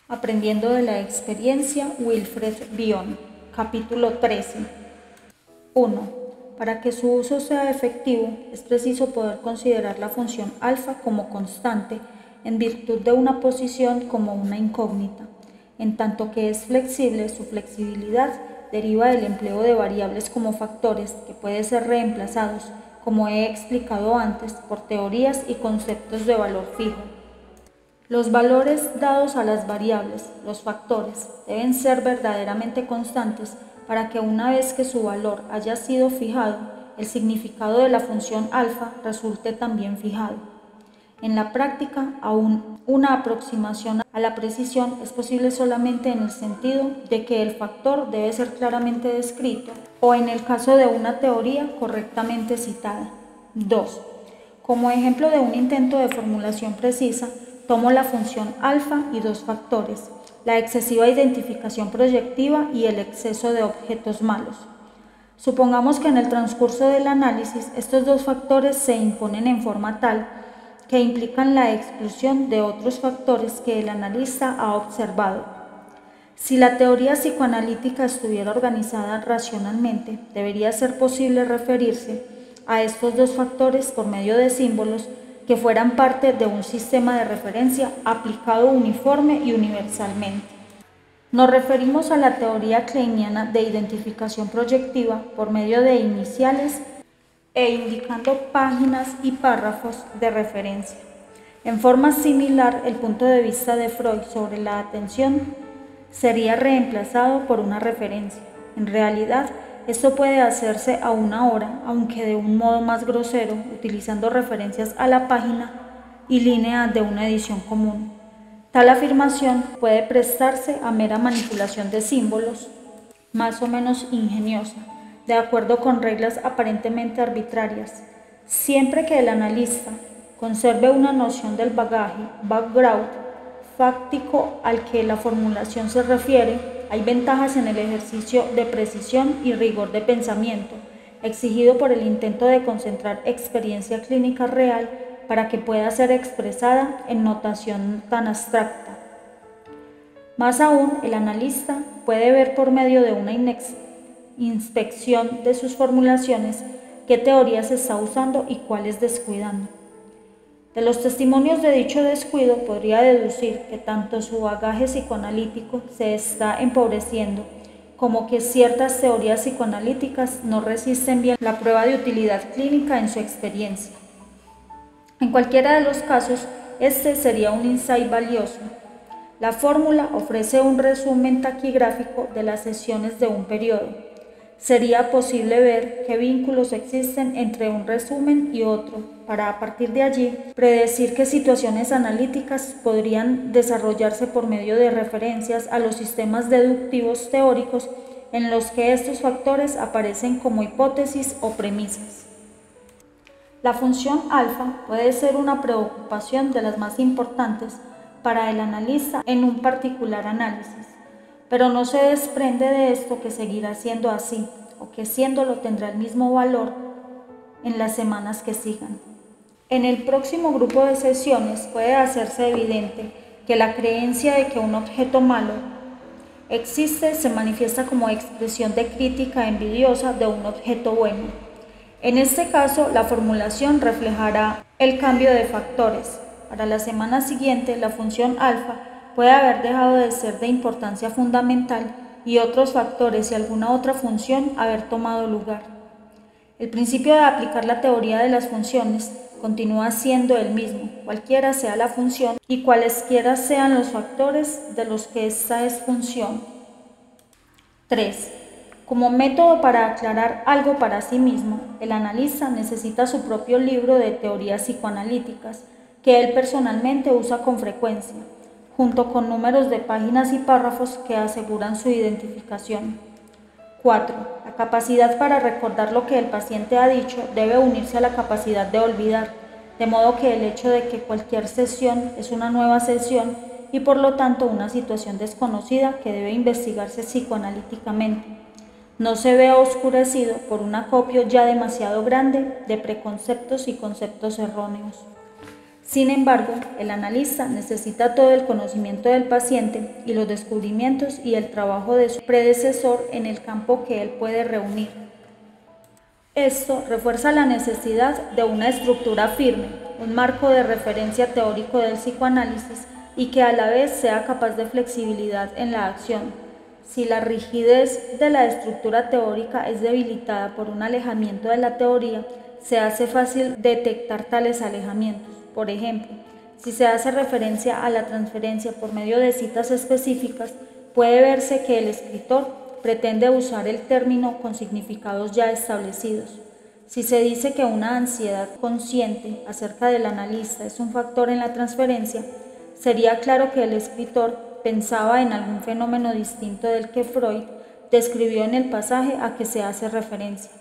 Aprendiendo de la experiencia, Wilfred Bion, capítulo 13. 1. Para que su uso sea efectivo, es preciso poder considerar la función alfa como constante en virtud de una posición como una incógnita. En tanto que es flexible, su flexibilidad deriva del empleo de variables como factores que pueden ser reemplazados, como he explicado antes, por teorías y conceptos de valor fijo. Los valores dados a las variables, los factores, deben ser verdaderamente constantes para que una vez que su valor haya sido fijado, el significado de la función alfa resulte también fijado. En la práctica, aún una aproximación a la precisión es posible solamente en el sentido de que el factor debe ser claramente descrito o en el caso de una teoría correctamente citada. 2. Como ejemplo de un intento de formulación precisa, tomo la función alfa y dos factores, la excesiva identificación proyectiva y el exceso de objetos malos. Supongamos que en el transcurso del análisis estos dos factores se imponen en forma tal que implican la exclusión de otros factores que el analista ha observado. Si la teoría psicoanalítica estuviera organizada racionalmente, debería ser posible referirse a estos dos factores por medio de símbolos que fueran parte de un sistema de referencia aplicado uniforme y universalmente. Nos referimos a la teoría kleiniana de identificación proyectiva por medio de iniciales e indicando páginas y párrafos de referencia. En forma similar, el punto de vista de Freud sobre la atención sería reemplazado por una referencia. En realidad, esto puede hacerse aún ahora, aunque de un modo más grosero, utilizando referencias a la página y línea de una edición común. Tal afirmación puede prestarse a mera manipulación de símbolos, más o menos ingeniosa, de acuerdo con reglas aparentemente arbitrarias, siempre que el analista conserve una noción del background fáctico al que la formulación se refiere. Hay ventajas en el ejercicio de precisión y rigor de pensamiento, exigido por el intento de concentrar experiencia clínica real para que pueda ser expresada en notación tan abstracta. Más aún, el analista puede ver por medio de una inspección de sus formulaciones qué teorías está usando y cuáles descuidando. De los testimonios de dicho descuido podría deducir que tanto su bagaje psicoanalítico se está empobreciendo como que ciertas teorías psicoanalíticas no resisten bien la prueba de utilidad clínica en su experiencia. En cualquiera de los casos, este sería un insight valioso. La fórmula ofrece un resumen taquigráfico de las sesiones de un periodo. Sería posible ver qué vínculos existen entre un resumen y otro, para a partir de allí predecir qué situaciones analíticas podrían desarrollarse por medio de referencias a los sistemas deductivos teóricos en los que estos factores aparecen como hipótesis o premisas. La función alfa puede ser una preocupación de las más importantes para el analista en un particular análisis, pero no se desprende de esto que seguirá siendo así, o que siéndolo tendrá el mismo valor en las semanas que sigan. En el próximo grupo de sesiones puede hacerse evidente que la creencia de que un objeto malo existe se manifiesta como expresión de crítica envidiosa de un objeto bueno. En este caso, la formulación reflejará el cambio de factores. Para la semana siguiente, la función alfa puede haber dejado de ser de importancia fundamental y otros factores y alguna otra función haber tomado lugar. El principio de aplicar la teoría de las funciones continúa siendo el mismo, cualquiera sea la función y cualesquiera sean los factores de los que ésta es función. 3. Como método para aclarar algo para sí mismo, el analista necesita su propio libro de teorías psicoanalíticas, que él personalmente usa con frecuencia, junto con números de páginas y párrafos que aseguran su identificación. 4. La capacidad para recordar lo que el paciente ha dicho debe unirse a la capacidad de olvidar, de modo que el hecho de que cualquier sesión es una nueva sesión y por lo tanto una situación desconocida que debe investigarse psicoanalíticamente, no se vea oscurecido por un acopio ya demasiado grande de preconceptos y conceptos erróneos. Sin embargo, el analista necesita todo el conocimiento del paciente y los descubrimientos y el trabajo de su predecesor en el campo que él puede reunir. Esto refuerza la necesidad de una estructura firme, un marco de referencia teórico del psicoanálisis y que a la vez sea capaz de flexibilidad en la acción. Si la rigidez de la estructura teórica es debilitada por un alejamiento de la teoría, se hace fácil detectar tales alejamientos. Por ejemplo, si se hace referencia a la transferencia por medio de citas específicas, puede verse que el escritor pretende usar el término con significados ya establecidos. Si se dice que una ansiedad consciente acerca del analista es un factor en la transferencia, sería claro que el escritor pensaba en algún fenómeno distinto del que Freud describió en el pasaje a que se hace referencia.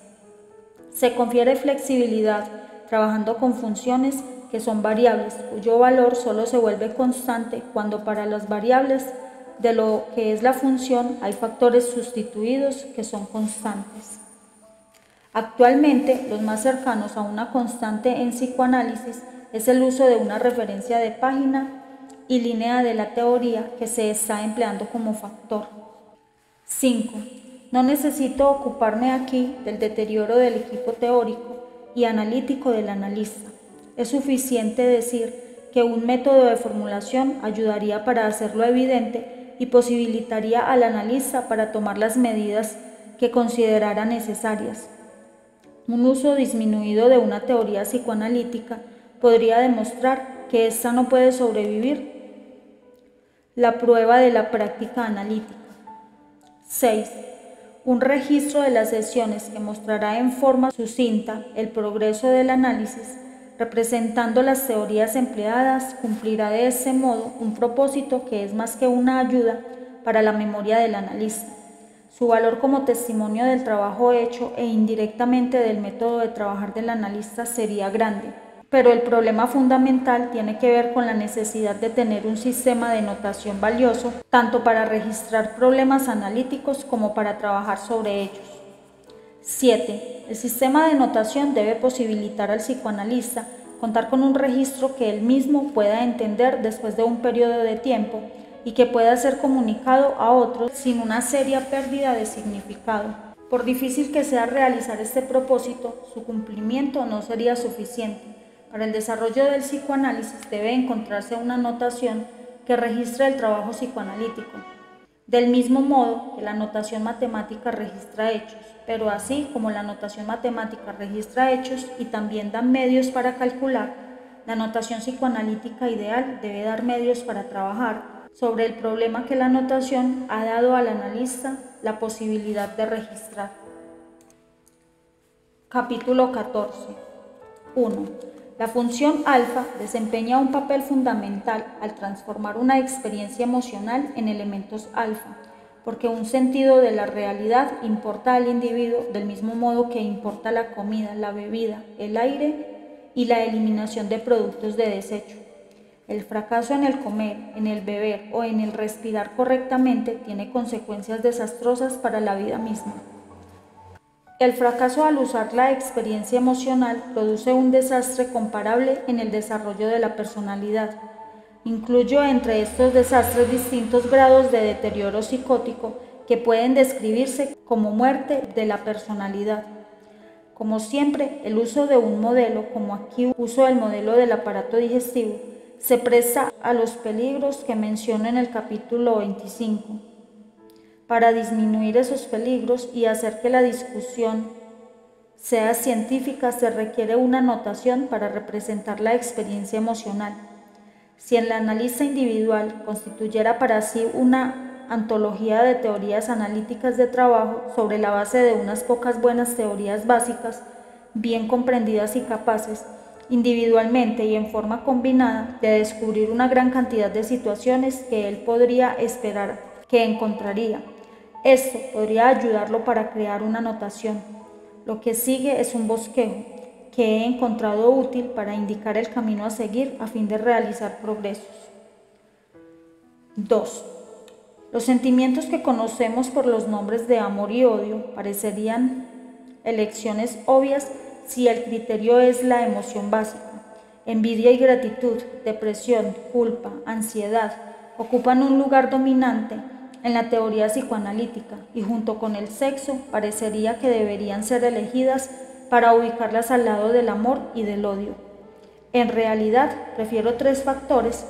Se confiere flexibilidad trabajando con funciones que son variables, cuyo valor solo se vuelve constante cuando para las variables de lo que es la función hay factores sustituidos que son constantes. Actualmente, los más cercanos a una constante en psicoanálisis es el uso de una referencia de página y línea de la teoría que se está empleando como factor. 5. No necesito ocuparme aquí del deterioro del equipo teórico y analítico del analista. Es suficiente decir que un método de formulación ayudaría para hacerlo evidente y posibilitaría al analista para tomar las medidas que considerara necesarias. Un uso disminuido de una teoría psicoanalítica podría demostrar que ésta no puede sobrevivir la prueba de la práctica analítica. 6. Un registro de las sesiones que mostrará en forma sucinta el progreso del análisis, representando las teorías empleadas, cumplirá de ese modo un propósito que es más que una ayuda para la memoria del analista. Su valor como testimonio del trabajo hecho e indirectamente del método de trabajar del analista sería grande, pero el problema fundamental tiene que ver con la necesidad de tener un sistema de notación valioso, tanto para registrar problemas analíticos como para trabajar sobre ellos. 7. El sistema de notación debe posibilitar al psicoanalista contar con un registro que él mismo pueda entender después de un periodo de tiempo y que pueda ser comunicado a otros sin una seria pérdida de significado. Por difícil que sea realizar este propósito, su cumplimiento no sería suficiente. Para el desarrollo del psicoanálisis debe encontrarse una notación que registre el trabajo psicoanalítico, del mismo modo que la notación matemática registra hechos, pero así como la notación matemática registra hechos y también da medios para calcular, la notación psicoanalítica ideal debe dar medios para trabajar sobre el problema que la notación ha dado al analista la posibilidad de registrar. Capítulo 14. 1. La función alfa desempeña un papel fundamental al transformar una experiencia emocional en elementos alfa, porque un sentido de la realidad importa al individuo del mismo modo que importa la comida, la bebida, el aire y la eliminación de productos de desecho. El fracaso en el comer, en el beber o en el respirar correctamente tiene consecuencias desastrosas para la vida misma. El fracaso al usar la experiencia emocional produce un desastre comparable en el desarrollo de la personalidad. Incluyo entre estos desastres distintos grados de deterioro psicótico que pueden describirse como muerte de la personalidad. Como siempre, el uso de un modelo, como aquí uso el modelo del aparato digestivo, se presta a los peligros que menciono en el capítulo 25. Para disminuir esos peligros y hacer que la discusión sea científica, se requiere una notación para representar la experiencia emocional. Si el analista individual constituyera para sí una antología de teorías analíticas de trabajo sobre la base de unas pocas buenas teorías básicas, bien comprendidas y capaces, individualmente y en forma combinada, de descubrir una gran cantidad de situaciones que él podría esperar que encontraría. Esto podría ayudarlo para crear una notación. Lo que sigue es un bosquejo que he encontrado útil para indicar el camino a seguir a fin de realizar progresos. 2. Los sentimientos que conocemos por los nombres de amor y odio parecerían elecciones obvias si el criterio es la emoción básica. Envidia y gratitud, depresión, culpa, ansiedad ocupan un lugar dominante en la teoría psicoanalítica y junto con el sexo parecería que deberían ser elegidas para ubicarlas al lado del amor y del odio. En realidad, prefiero 3 factores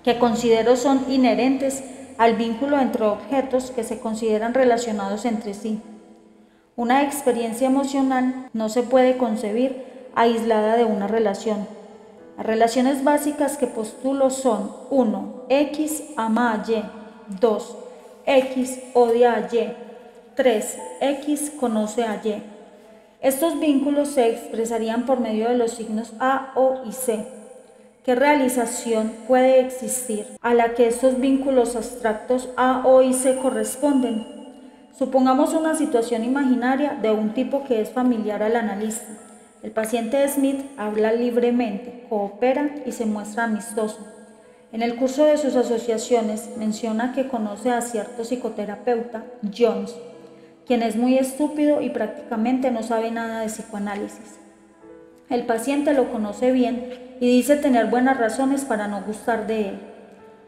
que considero son inherentes al vínculo entre objetos que se consideran relacionados entre sí. Una experiencia emocional no se puede concebir aislada de una relación. Las relaciones básicas que postulo son 1. X ama a Y. 2. X odia a Y. 3. X conoce a Y. Estos vínculos se expresarían por medio de los signos A, O y C. ¿Qué realización puede existir a la que estos vínculos abstractos A, O y C corresponden? Supongamos una situación imaginaria de un tipo que es familiar al analista. El paciente Smith habla libremente, coopera y se muestra amistoso. En el curso de sus asociaciones menciona que conoce a cierto psicoterapeuta, Jones, quien es muy estúpido y prácticamente no sabe nada de psicoanálisis. El paciente lo conoce bien y dice tener buenas razones para no gustar de él.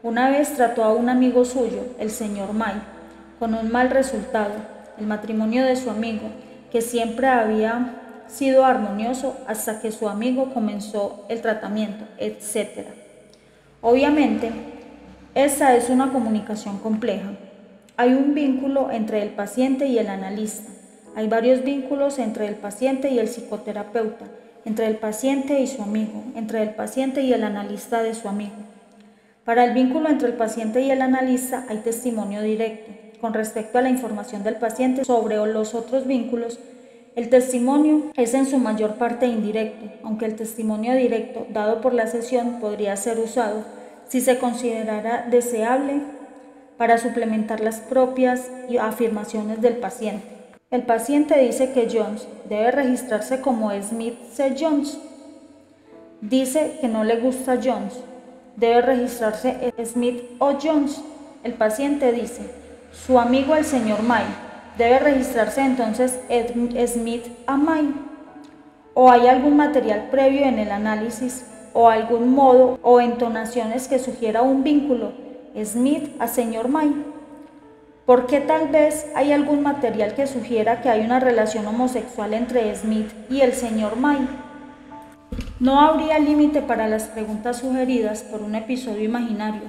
Una vez trató a un amigo suyo, el señor May, con un mal resultado, el matrimonio de su amigo, que siempre había sido armonioso hasta que su amigo comenzó el tratamiento, etc. Obviamente, esta es una comunicación compleja. Hay un vínculo entre el paciente y el analista. Hay varios vínculos entre el paciente y el psicoterapeuta, entre el paciente y su amigo, entre el paciente y el analista de su amigo. Para el vínculo entre el paciente y el analista hay testimonio directo. Con respecto a la información del paciente sobre los otros vínculos, el testimonio es en su mayor parte indirecto, aunque el testimonio directo dado por la sesión podría ser usado si se considerara deseable para suplementar las propias afirmaciones del paciente. El paciente dice que Jones debe registrarse como Smith C. Jones. Dice que no le gusta Jones. Debe registrarse Smith O. Jones. El paciente dice, su amigo el señor May. Debe registrarse entonces Smith a May. ¿O hay algún material previo en el análisis o algún modo o entonaciones que sugiera un vínculo Smith a señor May? ¿Por qué tal vez hay algún material que sugiera que hay una relación homosexual entre Smith y el señor May? No habría límite para las preguntas sugeridas por un episodio imaginario,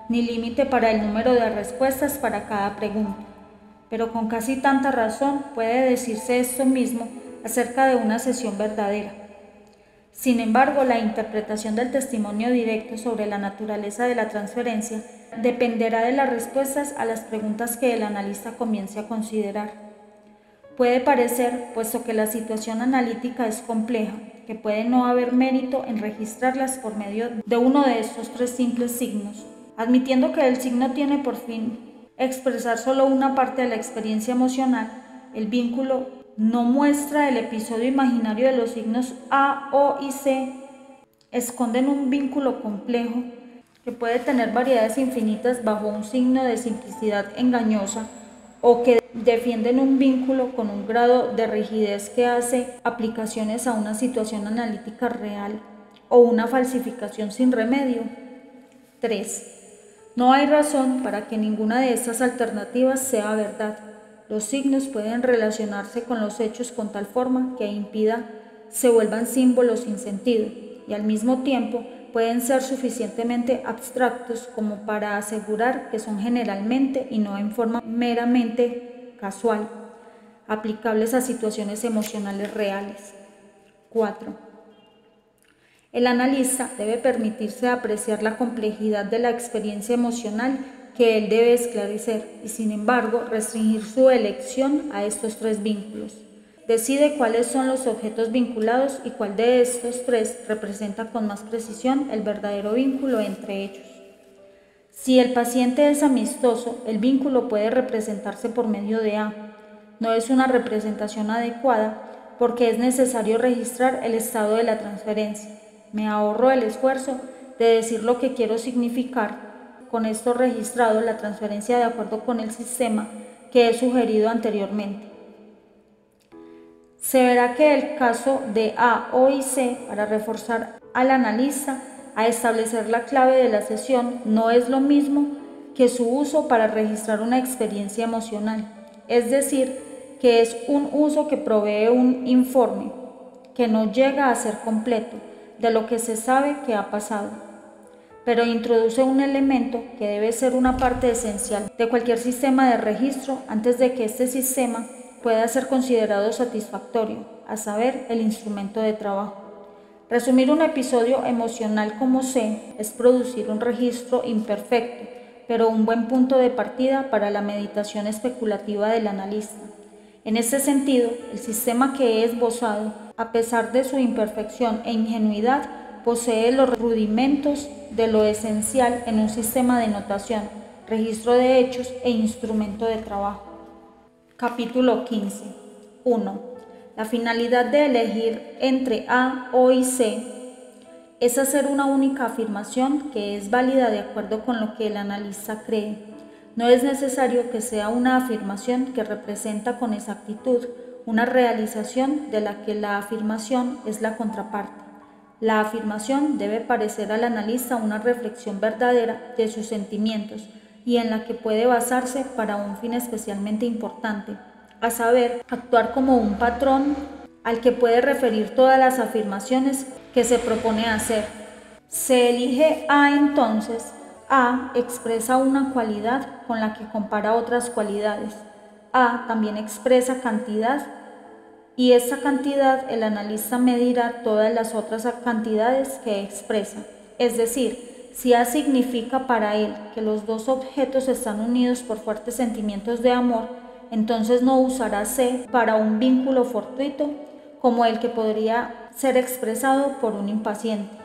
ni límite para el número de respuestas para cada pregunta. Pero con casi tanta razón puede decirse esto mismo acerca de una sesión verdadera. Sin embargo, la interpretación del testimonio directo sobre la naturaleza de la transferencia dependerá de las respuestas a las preguntas que el analista comience a considerar. Puede parecer, puesto que la situación analítica es compleja, que puede no haber mérito en registrarlas por medio de uno de estos 3 simples signos. Admitiendo que el signo tiene por fin expresar solo una parte de la experiencia emocional, el vínculo no muestra el episodio imaginario de los signos A, O y C. Esconden un vínculo complejo que puede tener variedades infinitas bajo un signo de simplicidad engañosa o que defienden un vínculo con un grado de rigidez que hace aplicaciones a una situación analítica real o una falsificación sin remedio. 3. No hay razón para que ninguna de estas alternativas sea verdad. Los signos pueden relacionarse con los hechos con tal forma que impida se vuelvan símbolos sin sentido y al mismo tiempo pueden ser suficientemente abstractos como para asegurar que son generalmente y no en forma meramente casual, aplicables a situaciones emocionales reales. 4. El analista debe permitirse apreciar la complejidad de la experiencia emocional que él debe esclarecer y, sin embargo, restringir su elección a estos 3 vínculos. Decide cuáles son los objetos vinculados y cuál de estos 3 representa con más precisión el verdadero vínculo entre ellos. Si el paciente es amistoso, el vínculo puede representarse por medio de A. No es una representación adecuada porque es necesario registrar el estado de la transferencia. Me ahorro el esfuerzo de decir lo que quiero significar. Con esto registrado la transferencia de acuerdo con el sistema que he sugerido anteriormente. Se verá que el caso de A, O y C, para reforzar al analista a establecer la clave de la sesión no es lo mismo que su uso para registrar una experiencia emocional, es decir, que es un uso que provee un informe, que no llega a ser completo, de lo que se sabe que ha pasado, pero introduce un elemento que debe ser una parte esencial de cualquier sistema de registro antes de que este sistema pueda ser considerado satisfactorio, a saber, el instrumento de trabajo. Resumir un episodio emocional como C es producir un registro imperfecto, pero un buen punto de partida para la meditación especulativa del analista. En este sentido, el sistema que he esbozado, a pesar de su imperfección e ingenuidad, posee los rudimentos de lo esencial en un sistema de notación, registro de hechos e instrumento de trabajo. Capítulo 15. 1. La finalidad de elegir entre A, O y C es hacer una única afirmación que es válida de acuerdo con lo que el analista cree. No es necesario que sea una afirmación que representa con exactitud una realización de la que la afirmación es la contraparte. La afirmación debe parecer al analista una reflexión verdadera de sus sentimientos y en la que puede basarse para un fin especialmente importante, a saber, actuar como un patrón al que puede referir todas las afirmaciones que se propone hacer. Se elige A entonces. A expresa una cualidad con la que compara otras cualidades. A también expresa cantidad y esa cantidad el analista medirá todas las otras cantidades que expresa. Es decir, si A significa para él que los dos objetos están unidos por fuertes sentimientos de amor, entonces no usará C para un vínculo fortuito como el que podría ser expresado por un impaciente.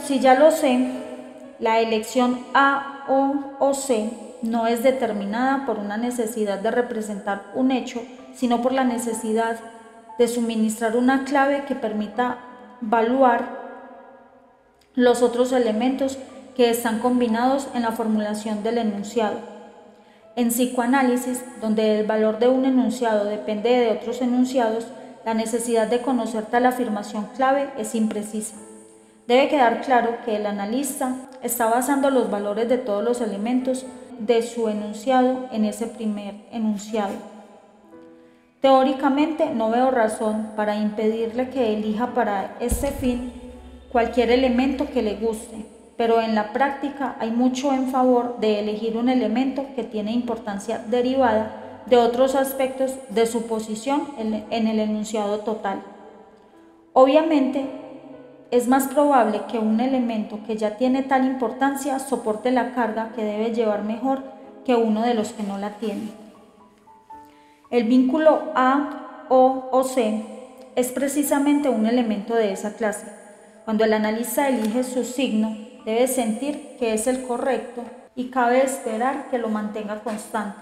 Si ya lo sé, la elección A, O C no es determinada por una necesidad de representar un hecho, sino por la necesidad de suministrar una clave que permita evaluar los otros elementos que están combinados en la formulación del enunciado. En psicoanálisis, donde el valor de un enunciado depende de otros enunciados, la necesidad de conocer tal afirmación clave es imprecisa. Debe quedar claro que el analista está basando los valores de todos los elementos de su enunciado en ese primer enunciado. Teóricamente, no veo razón para impedirle que elija para este fin cualquier elemento que le guste, pero en la práctica hay mucho en favor de elegir un elemento que tiene importancia derivada de otros aspectos de su posición en el enunciado total. Obviamente, es más probable que un elemento que ya tiene tal importancia soporte la carga que debe llevar mejor que uno de los que no la tiene. El vínculo A, O C es precisamente un elemento de esa clase. Cuando el analista elige su signo, debe sentir que es el correcto y cabe esperar que lo mantenga constante.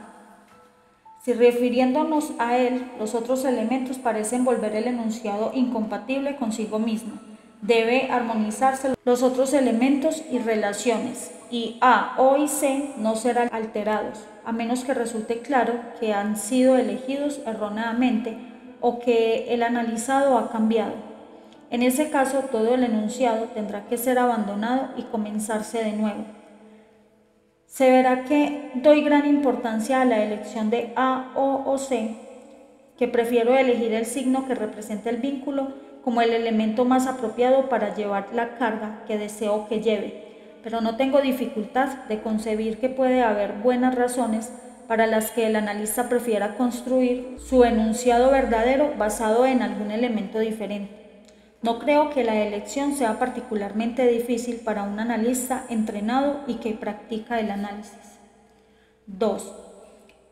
Si refiriéndonos a él, los otros elementos parecen volver el enunciado incompatible consigo mismo, debe armonizarse los otros elementos y relaciones, y A, O y C no serán alterados, a menos que resulte claro que han sido elegidos erróneamente o que el analizado ha cambiado. En ese caso, todo el enunciado tendrá que ser abandonado y comenzarse de nuevo. Se verá que doy gran importancia a la elección de A, O C, que prefiero elegir el signo que representa el vínculo como el elemento más apropiado para llevar la carga que deseo que lleve, pero no tengo dificultad de concebir que puede haber buenas razones para las que el analista prefiera construir su enunciado verdadero basado en algún elemento diferente. No creo que la elección sea particularmente difícil para un analista entrenado y que practica el análisis. 2.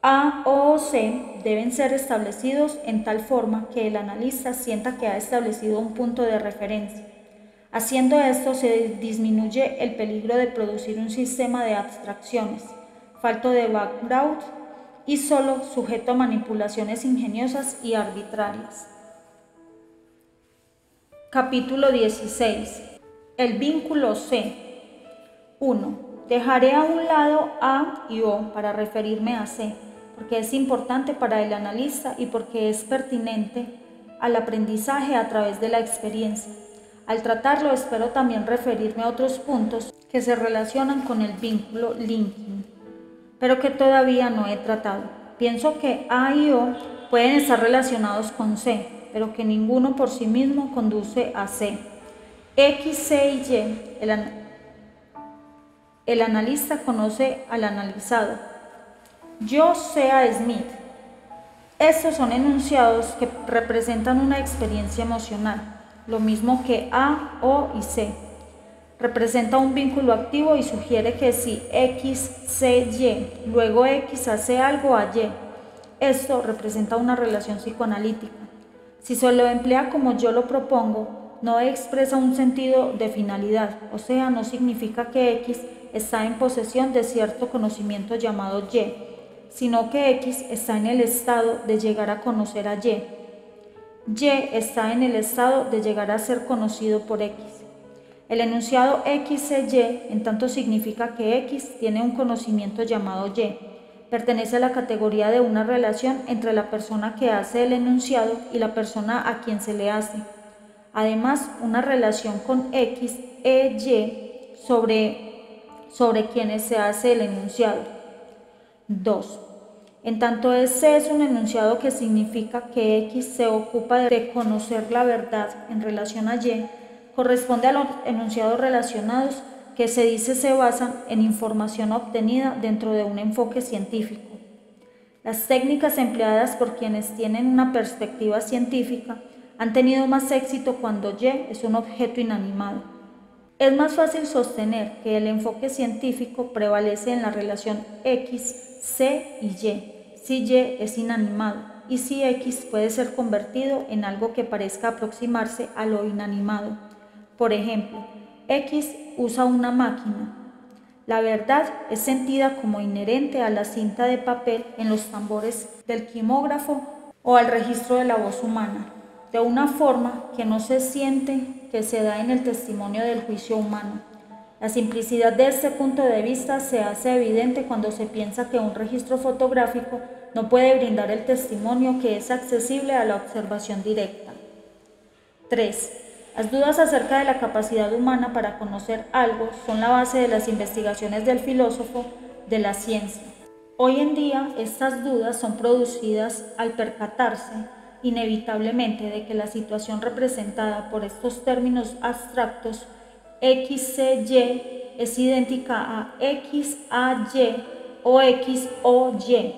A, O, C deben ser establecidos en tal forma que el analista sienta que ha establecido un punto de referencia. Haciendo esto se disminuye el peligro de producir un sistema de abstracciones, falto de background y solo sujeto a manipulaciones ingeniosas y arbitrarias. Capítulo 16. El vínculo C. 1. Dejaré a un lado A y O para referirme a C, porque es importante para el analista y porque es pertinente al aprendizaje a través de la experiencia. Al tratarlo, espero también referirme a otros puntos que se relacionan con el vínculo linking, pero que todavía no he tratado. Pienso que A y O pueden estar relacionados con C, pero que ninguno por sí mismo conduce a C. X, C y Y, el analista conoce al analizado. Yo sé a Smith. Estos son enunciados que representan una experiencia emocional, lo mismo que A, O y C. Representa un vínculo activo y sugiere que si X, C, Y, luego X hace algo a Y, esto representa una relación psicoanalítica. Si se lo emplea como yo lo propongo, no expresa un sentido de finalidad, o sea, no significa que X está en posesión de cierto conocimiento llamado Y, sino que X está en el estado de llegar a conocer a Y. Y está en el estado de llegar a ser conocido por X. El enunciado XY en tanto significa que X tiene un conocimiento llamado Y. Pertenece a la categoría de una relación entre la persona que hace el enunciado y la persona a quien se le hace. Además, una relación con X e Y sobre quienes se hace el enunciado. 2. En tanto C es un enunciado que significa que X se ocupa de conocer la verdad en relación a Y, corresponde a los enunciados relacionados que se dice se basan en información obtenida dentro de un enfoque científico. Las técnicas empleadas por quienes tienen una perspectiva científica han tenido más éxito cuando Y es un objeto inanimado. Es más fácil sostener que el enfoque científico prevalece en la relación X, C y Y, si Y es inanimado y si X puede ser convertido en algo que parezca aproximarse a lo inanimado. Por ejemplo, X usa una máquina. La verdad es sentida como inherente a la cinta de papel en los tambores del quimógrafo o al registro de la voz humana, de una forma que no se siente que se da en el testimonio del juicio humano. La simplicidad de este punto de vista se hace evidente cuando se piensa que un registro fotográfico no puede brindar el testimonio que es accesible a la observación directa. 3. Las dudas acerca de la capacidad humana para conocer algo son la base de las investigaciones del filósofo de la ciencia. Hoy en día, estas dudas son producidas al percatarse, inevitablemente, de que la situación representada por estos términos abstractos XCY es idéntica a XAY o XOY,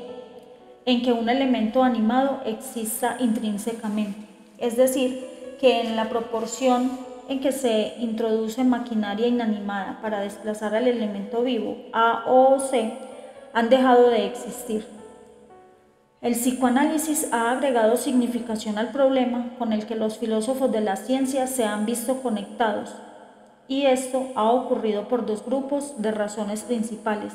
en que un elemento animado exista intrínsecamente, es decir, que en la proporción en que se introduce maquinaria inanimada para desplazar al elemento vivo A o C, han dejado de existir. El psicoanálisis ha agregado significación al problema con el que los filósofos de la ciencia se han visto conectados, y esto ha ocurrido por dos grupos de razones principales.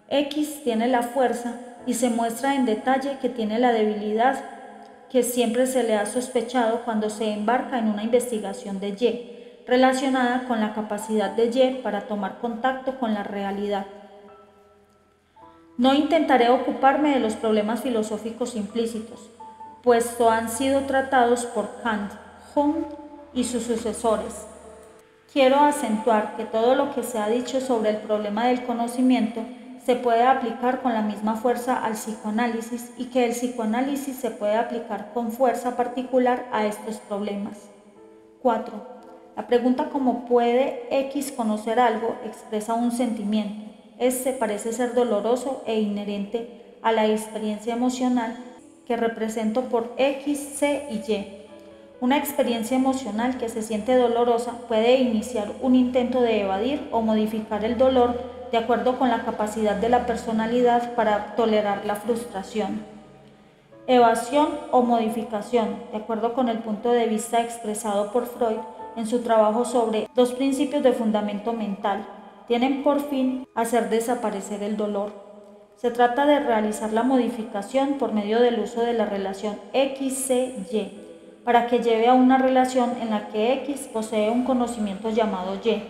X tiene la fuerza y se muestra en detalle que tiene la debilidad que siempre se le ha sospechado cuando se embarca en una investigación de Y, relacionada con la capacidad de Y para tomar contacto con la realidad. No intentaré ocuparme de los problemas filosóficos implícitos, puesto han sido tratados por Kant, Hume y sus sucesores. Quiero acentuar que todo lo que se ha dicho sobre el problema del conocimiento se puede aplicar con la misma fuerza al psicoanálisis y que el psicoanálisis se puede aplicar con fuerza particular a estos problemas. 4. La pregunta ¿cómo puede X conocer algo? Expresa un sentimiento. Este parece ser doloroso e inherente a la experiencia emocional que represento por X, C y Y. Una experiencia emocional que se siente dolorosa puede iniciar un intento de evadir o modificar el dolor de acuerdo con la capacidad de la personalidad para tolerar la frustración. Evasión o modificación, de acuerdo con el punto de vista expresado por Freud en su trabajo sobre dos principios de fundamento mental, tienen por fin hacer desaparecer el dolor. Se trata de realizar la modificación por medio del uso de la relación X-C-Y, para que lleve a una relación en la que X posee un conocimiento llamado Y.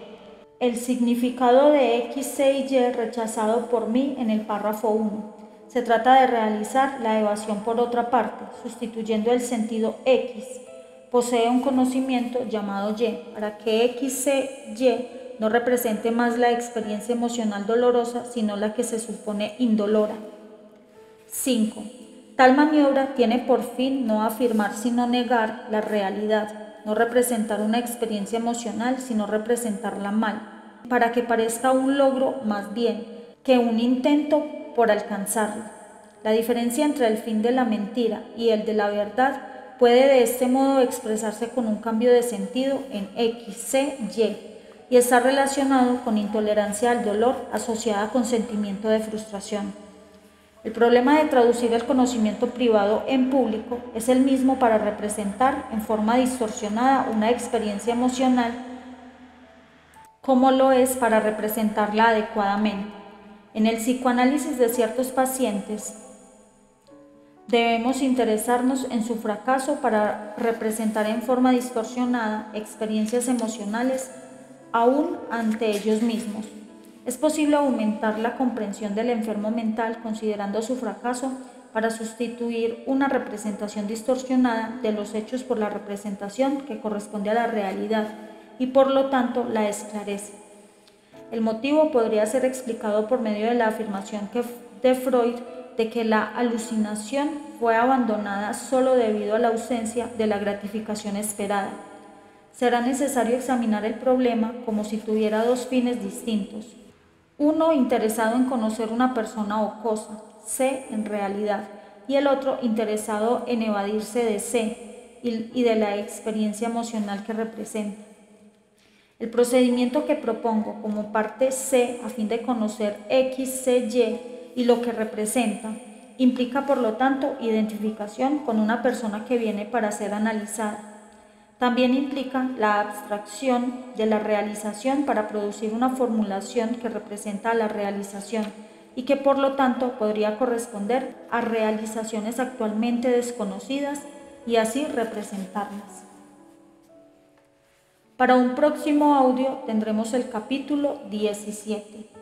El significado de X, C y Y rechazado por mí en el párrafo 1. Se trata de realizar la evasión por otra parte, sustituyendo el sentido X posee un conocimiento llamado Y, para que XCY no represente más la experiencia emocional dolorosa, sino la que se supone indolora. 5. Tal maniobra tiene por fin no afirmar sino negar la realidad, no representar una experiencia emocional sino representarla mal, para que parezca un logro más bien que un intento por alcanzarlo. La diferencia entre el fin de la mentira y el de la verdad puede de este modo expresarse con un cambio de sentido en XCY y está relacionado con intolerancia al dolor asociada con sentimiento de frustración. El problema de traducir el conocimiento privado en público es el mismo para representar en forma distorsionada una experiencia emocional como lo es para representarla adecuadamente. En el psicoanálisis de ciertos pacientes, debemos interesarnos en su fracaso para representar en forma distorsionada experiencias emocionales aún ante ellos mismos. Es posible aumentar la comprensión del enfermo mental considerando su fracaso para sustituir una representación distorsionada de los hechos por la representación que corresponde a la realidad y por lo tanto la esclarece. El motivo podría ser explicado por medio de la afirmación de Freud de que la alucinación fue abandonada solo debido a la ausencia de la gratificación esperada. Será necesario examinar el problema como si tuviera dos fines distintos. Uno interesado en conocer una persona o cosa, C en realidad, y el otro interesado en evadirse de C y de la experiencia emocional que representa. El procedimiento que propongo como parte C a fin de conocer XCY y lo que representa implica por lo tanto identificación con una persona que viene para ser analizada. También implica la abstracción de la realización para producir una formulación que representa la realización y que por lo tanto podría corresponder a realizaciones actualmente desconocidas y así representarlas. Para un próximo audio tendremos el capítulo 17.